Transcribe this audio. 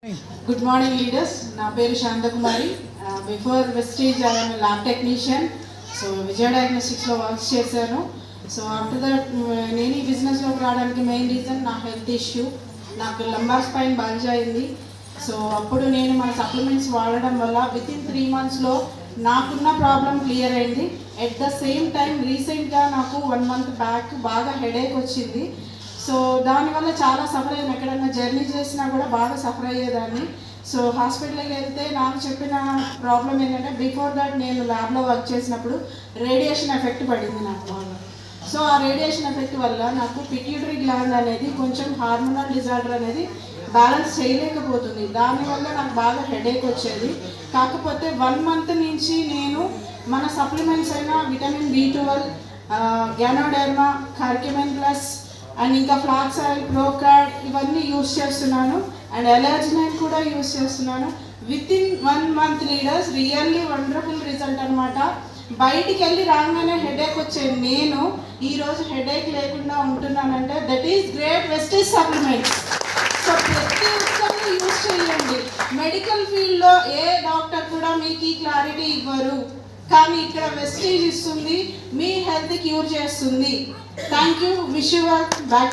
Good morning, leaders. నా పేరు Shanthakumari. Before Vestige I am lab technician. So Vijaya డయాగ్నోస్టిక్స్లో work చేశాను. సో ఆఫ్టర్ దట్ నేను ఈ బిజినెస్లోకి రావడానికి మెయిన్ రీజన్ నా హెల్త్ ఇష్యూ. నాకు లంబార్ స్పైన్ బల్జ్ అయింది. సో అప్పుడు నేను మన సప్లిమెంట్స్ వాడడం వల్ల వితిన్ 3 monthsలో నాకున్న ప్రాబ్లం క్లియర్ అయింది. ఎట్ ద సేమ్ టైం రీసెంట్గా నాకు 1 month బ్యాక్ బాగా హెడేక్ వచ్చింది. సో దానివల్ల చాలా సఫర్ అయ్యాను. ఎక్కడైనా జర్నీ చేసినా కూడా బాగా సఫర్ అయ్యేదాన్ని. సో హాస్పిటల్కి వెళ్తే నాకు చెప్పిన ప్రాబ్లం ఏంటంటే బిఫోర్ దట్ నేను ల్యాబ్లో వర్క్ చేసినప్పుడు రేడియేషన్ ఎఫెక్ట్ పడింది నాకు బాగా. సో ఆ రేడియేషన్ ఎఫెక్ట్ వల్ల నాకు పిట్యూటరీ గ్లాండ్ అనేది కొంచెం హార్మోనల్ డిజార్డర్ అనేది బ్యాలెన్స్ చేయలేకపోతుంది. దానివల్ల నాకు బాగా హెడేక్ వచ్చేది. కాకపోతే 1 month నుంచి నేను మన సప్లిమెంట్స్ అయిన vitamin B12, ganoderma, curcumin plus and ఇంకా ఫ్లాక్స్ ఆయిల్, ప్రోకార్డ్ ఇవన్నీ యూస్ చేస్తున్నాను. అండ్ ఎలర్జినైన్ కూడా యూస్ చేస్తున్నాను. Within 1 month leaders really wonderful result అనమాట. బయటికి వెళ్ళి రాగానే హెడేక్ వచ్చే నేను ఈరోజు హెడేక్ లేకుండా ఉంటున్నానంటే that is great Vestige supplements. So ప్రతి ఒక్కరు యూస్ చేయండి. మెడికల్ ఫీల్డ్లో ఏ డాక్టర్ కూడా మీకు ఈ క్లారిటీ ఇవ్వరు, కానీ ఇక్కడ వెస్టేజ్ ఇస్తుంది, మీ హెల్త్ క్యూర్ చేస్తుంది. Thank you. Wish you all back.